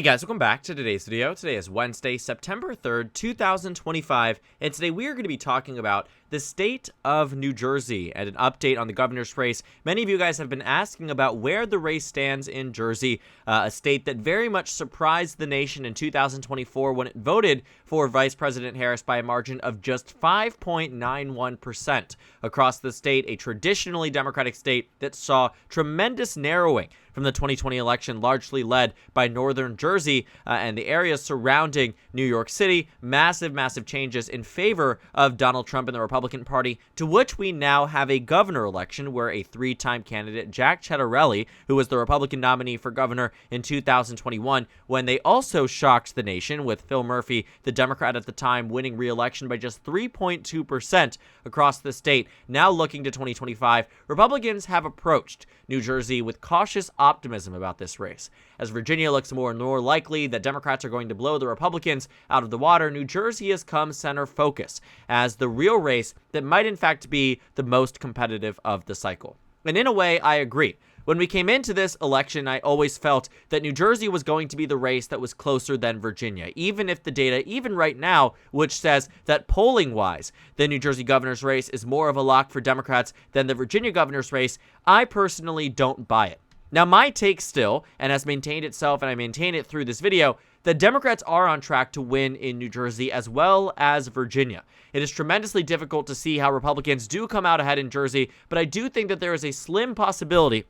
Hey guys, welcome back to today's video. Today is Wednesday, September 3rd, 2025, and today we are going to be talking about the state of New Jersey and an update on the governor's race. Many of you guys have been asking about where the race stands in Jersey, a state that very much surprised the nation in 2024 when it voted for Vice President Harris by a margin of just 5.91% across the state, a traditionally Democratic state that saw tremendous narrowing from the 2020 election, largely led by northern Jersey and the areas surrounding New York City. Massive changes in favor of Donald Trump and the Republican Party, to which we now have a governor election where a three-time candidate, Jack Ciattarelli, who was the Republican nominee for governor in 2021, when they also shocked the nation with Phil Murphy, the Democrat at the time, winning re-election by just 3.2% across the state. Now looking to 2025, Republicans have approached New Jersey with cautious optimism about this race. As Virginia looks more and more likely that Democrats are going to blow the Republicans out of the water, New Jersey has come center focus as the real race that might in fact be the most competitive of the cycle. And in a way, I agree. When we came into this election, I always felt that New Jersey was going to be the race that was closer than Virginia, even if the data, even right now, which says that polling-wise, the New Jersey governor's race is more of a lock for Democrats than the Virginia governor's race, I personally don't buy it. Now, my take still, and has maintained itself, and I maintain it through this video, that Democrats are on track to win in New Jersey as well as Virginia. It is tremendously difficult to see how Republicans do come out ahead in Jersey, but I do think that there is a slim possibility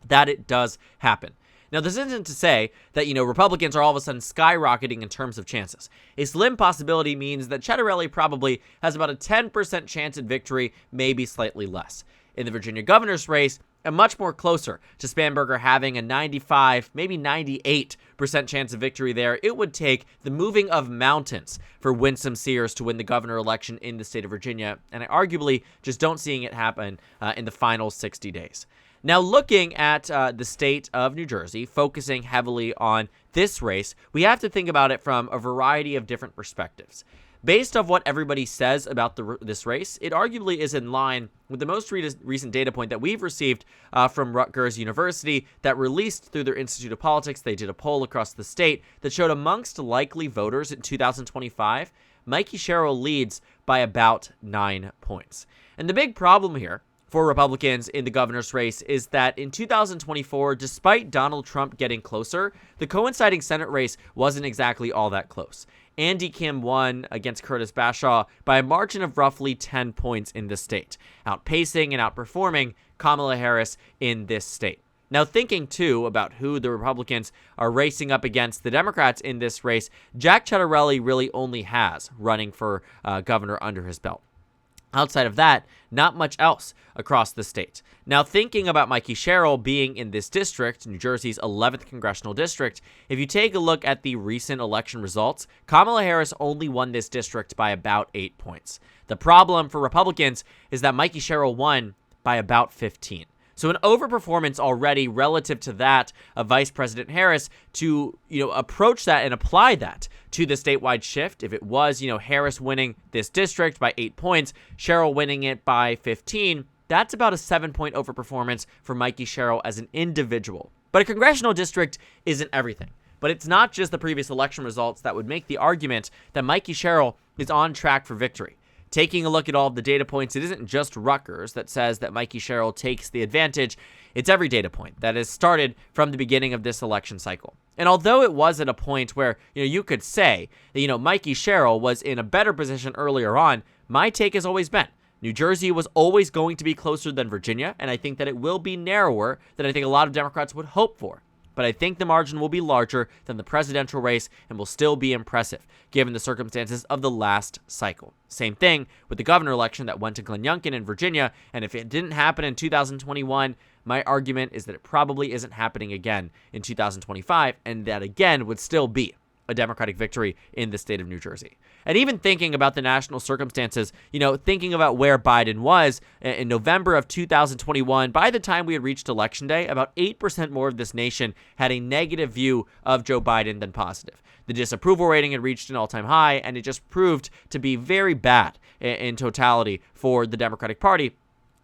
that it does happen. Now, this isn't to say that, Republicans are all of a sudden skyrocketing in terms of chances. A slim possibility means that Ciattarelli probably has about a 10% chance at victory, maybe slightly less. In the Virginia governor's race, and much more closer to Spanberger having a 95, maybe 98% chance of victory there. It would take the moving of mountains for Winsome Sears to win the governor election in the state of Virginia, and I arguably just don't seeing it happen in the final 60 days. Now, looking at the state of New Jersey, focusing heavily on this race, we have to think about it from a variety of different perspectives. Based off what everybody says about this race, it arguably is in line with the most recent data point that we've received from Rutgers University that released through their Institute of Politics. They did a poll across the state that showed amongst likely voters in 2025, Mikey Sherrill leads by about 9 points. And the big problem here for Republicans in the governor's race is that in 2024, despite Donald Trump getting closer, the coinciding Senate race wasn't exactly all that close. Andy Kim won against Curtis Bashaw by a margin of roughly 10 points in the state, outpacing and outperforming Kamala Harris in this state. Now, thinking, too, about who the Republicans are racing up against the Democrats in this race, Jack Ciattarelli really only has running for governor under his belt. Outside of that, not much else across the state. Now, thinking about Mikey Sherrill being in this district, New Jersey's 11th congressional district, if you take a look at the recent election results, Kamala Harris only won this district by about 8 points. The problem for Republicans is that Mikey Sherrill won by about 15. So an overperformance already relative to that of Vice President Harris to, approach that and apply that to the statewide shift. If it was, Harris winning this district by 8 points, Sherrill winning it by 15, that's about a 7-point overperformance for Mikey Sherrill as an individual. But a congressional district isn't everything. But it's not just the previous election results that would make the argument that Mikey Sherrill is on track for victory. Taking a look at all of the data points, it isn't just Rutgers that says that Mikey Sherrill takes the advantage. It's every data point that has started from the beginning of this election cycle. And although it was at a point where, you could say that, Mikey Sherrill was in a better position earlier on, my take has always been New Jersey was always going to be closer than Virginia, and I think that it will be narrower than I think a lot of Democrats would hope for. But I think the margin will be larger than the presidential race and will still be impressive, given the circumstances of the last cycle. Same thing with the governor election that went to Glenn Youngkin in Virginia, and if it didn't happen in 2021, my argument is that it probably isn't happening again in 2025, and that again would still be a Democratic victory in the state of New Jersey. And even thinking about the national circumstances, thinking about where Biden was in November of 2021, by the time we had reached Election Day, about 8% more of this nation had a negative view of Joe Biden than positive. The disapproval rating had reached an all-time high, and it just proved to be very bad in totality for the Democratic Party,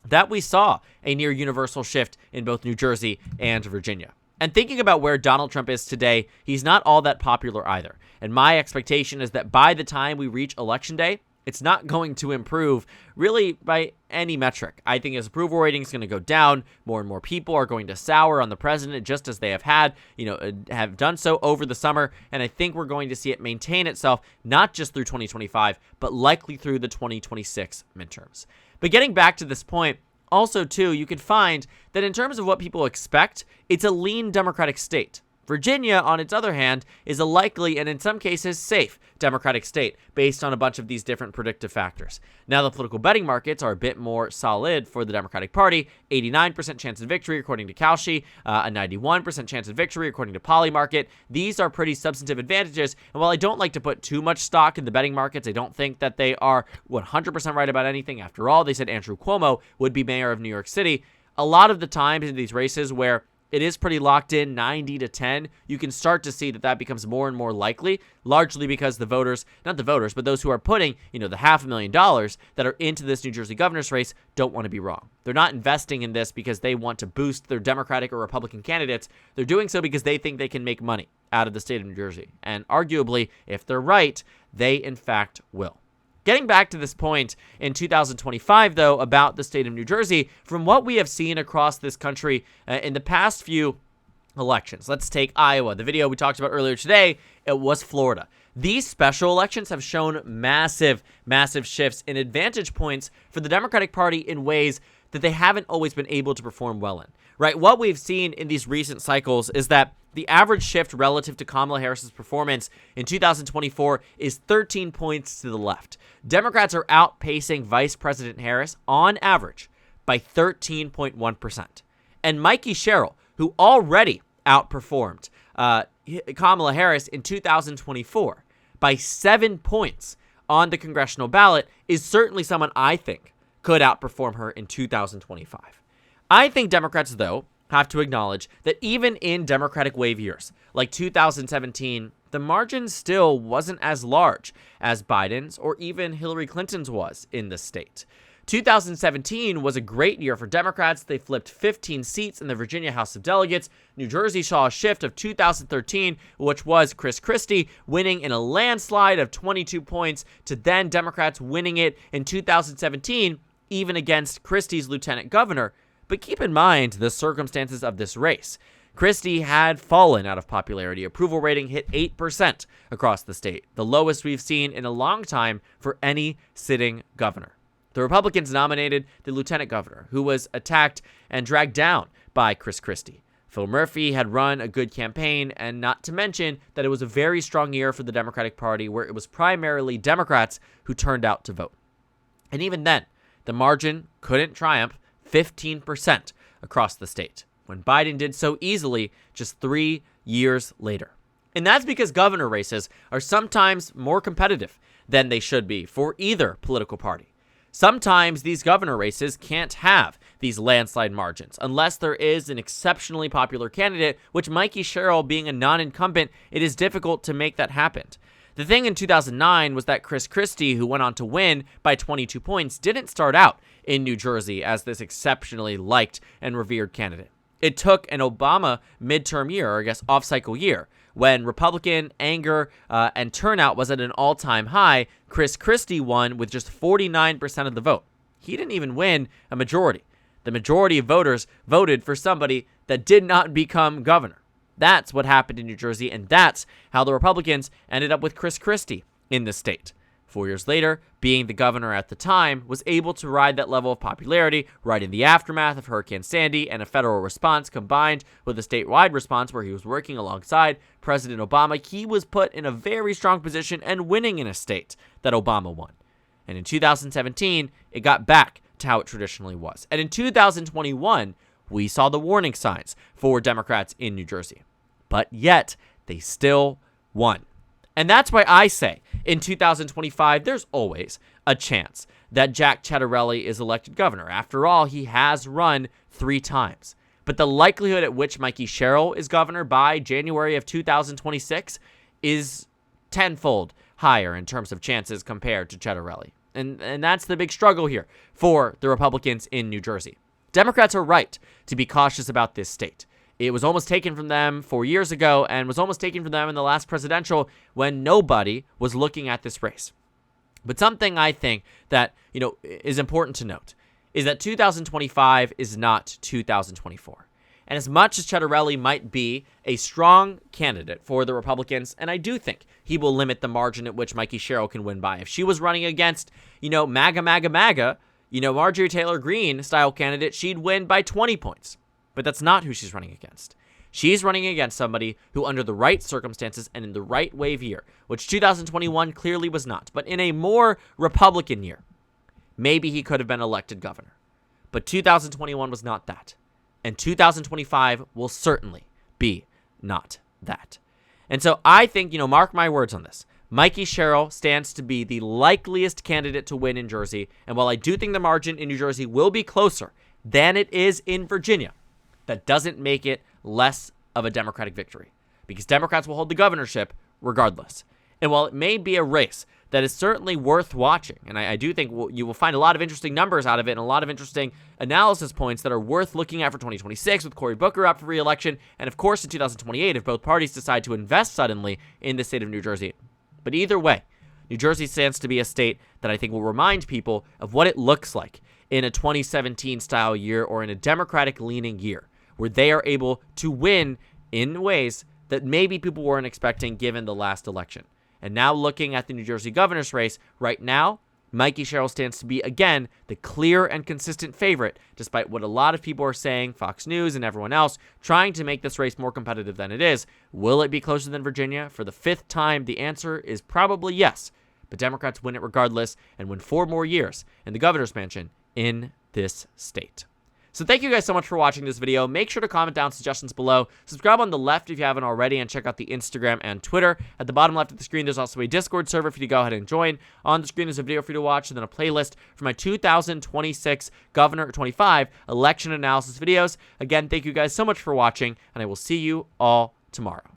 that we saw a near universal shift in both New Jersey and Virginia. And thinking about where Donald Trump is today, he's not all that popular either. And my expectation is that by the time we reach Election Day, it's not going to improve really by any metric. I think his approval rating is going to go down. More and more people are going to sour on the president, just as they have done so over the summer. And I think we're going to see it maintain itself, not just through 2025, but likely through the 2026 midterms. But getting back to this point, also, too, you could find that in terms of what people expect, it's a lean Democratic state. Virginia, on its other hand, is a likely and in some cases safe Democratic state based on a bunch of these different predictive factors. Now, the political betting markets are a bit more solid for the Democratic Party. 89% chance of victory, according to Kalshi, a 91% chance of victory, according to Polymarket. These are pretty substantive advantages, and while I don't like to put too much stock in the betting markets, I don't think that they are 100% right about anything. After all, they said Andrew Cuomo would be mayor of New York City. A lot of the times in these races where it is pretty locked in, 90-10. You can start to see that becomes more and more likely, largely because the voters, not the voters, but those who are putting, the $500,000 that are into this New Jersey governor's race don't want to be wrong. They're not investing in this because they want to boost their Democratic or Republican candidates. They're doing so because they think they can make money out of the state of New Jersey. And arguably, if they're right, they in fact will. Getting back to this point in 2025, though, about the state of New Jersey, from what we have seen across this country in the past few elections, let's take Iowa. The video we talked about earlier today, it was Florida. These special elections have shown massive, massive shifts in advantage points for the Democratic Party in ways that they haven't always been able to perform well in, right? What we've seen in these recent cycles is that the average shift relative to Kamala Harris's performance in 2024 is 13 points to the left. Democrats are outpacing Vice President Harris on average by 13.1%. And Mikey Sherrill, who already outperformed Kamala Harris in 2024 by 7 points on the congressional ballot, is certainly someone I think could outperform her in 2025. I think Democrats, though, have to acknowledge that even in Democratic wave years, like 2017, the margin still wasn't as large as Biden's or even Hillary Clinton's was in the state. 2017 was a great year for Democrats. They flipped 15 seats in the Virginia House of Delegates. New Jersey saw a shift of 2013, which was Chris Christie winning in a landslide of 22 points, to then Democrats winning it in 2017, even against Christie's lieutenant governor. But keep in mind the circumstances of this race. Christie had fallen out of popularity. Approval rating hit 8% across the state, the lowest we've seen in a long time for any sitting governor. The Republicans nominated the lieutenant governor, who was attacked and dragged down by Chris Christie. Phil Murphy had run a good campaign, and not to mention that it was a very strong year for the Democratic Party, where it was primarily Democrats who turned out to vote. And even then, the margin couldn't triumph 15% across the state, when Biden did so easily just 3 years later. And that's because governor races are sometimes more competitive than they should be for either political party. Sometimes these governor races can't have these landslide margins unless there is an exceptionally popular candidate, which Mikey Sherrill being a non-incumbent, it is difficult to make that happen. The thing in 2009 was that Chris Christie, who went on to win by 22 points, didn't start out in New Jersey as this exceptionally liked and revered candidate. It took an Obama midterm year, or I guess off-cycle year, when Republican anger and turnout was at an all-time high. Chris Christie won with just 49% of the vote. He didn't even win a majority. The majority of voters voted for somebody that did not become governor. That's what happened in New Jersey, and that's how the Republicans ended up with Chris Christie in the state. 4 years later, being the governor at the time, was able to ride that level of popularity right in the aftermath of Hurricane Sandy and a federal response combined with a statewide response where he was working alongside President Obama. He was put in a very strong position and winning in a state that Obama won. And in 2017, it got back to how it traditionally was. And in 2021, we saw the warning signs for Democrats in New Jersey. But yet, they still won. And that's why I say, in 2025, there's always a chance that Jack Ciattarelli is elected governor. After all, he has run 3 times. But the likelihood at which Mikey Sherrill is governor by January of 2026 is tenfold higher in terms of chances compared to Ciattarelli. And that's the big struggle here for the Republicans in New Jersey. Democrats are right to be cautious about this state. It was almost taken from them 4 years ago and was almost taken from them in the last presidential when nobody was looking at this race. But something I think that, is important to note is that 2025 is not 2024. And as much as Cettarelli might be a strong candidate for the Republicans, and I do think he will limit the margin at which Mikey Sherrill can win by. If she was running against, MAGA, Marjorie Taylor Greene style candidate, she'd win by 20 points. But that's not who she's running against. She's running against somebody who, under the right circumstances and in the right wave year, which 2021 clearly was not, but in a more Republican year, maybe he could have been elected governor. But 2021 was not that. And 2025 will certainly be not that. And so I think, mark my words on this. Mikey Sherrill stands to be the likeliest candidate to win in Jersey. And while I do think the margin in New Jersey will be closer than it is in Virginia, that doesn't make it less of a Democratic victory, because Democrats will hold the governorship regardless. And while it may be a race that is certainly worth watching, and I do think you will find a lot of interesting numbers out of it and a lot of interesting analysis points that are worth looking at for 2026 with Cory Booker up for re-election, and of course in 2028 if both parties decide to invest suddenly in the state of New Jersey. But either way, New Jersey stands to be a state that I think will remind people of what it looks like in a 2017 style year or in a Democratic leaning year, where they are able to win in ways that maybe people weren't expecting given the last election. And now looking at the New Jersey governor's race, right now, Mikey Sherrill stands to be, again, the clear and consistent favorite, despite what a lot of people are saying, Fox News and everyone else, trying to make this race more competitive than it is. Will it be closer than Virginia? For the 5th time, the answer is probably yes. But Democrats win it regardless and win 4 more years in the governor's mansion in this state. So thank you guys so much for watching this video. Make sure to comment down suggestions below. Subscribe on the left if you haven't already, and check out the Instagram and Twitter. At the bottom left of the screen, there's also a Discord server for you to go ahead and join. On the screen, there's a video for you to watch, and then a playlist for my 2026 Governor 25 election analysis videos. Again, thank you guys so much for watching, and I will see you all tomorrow.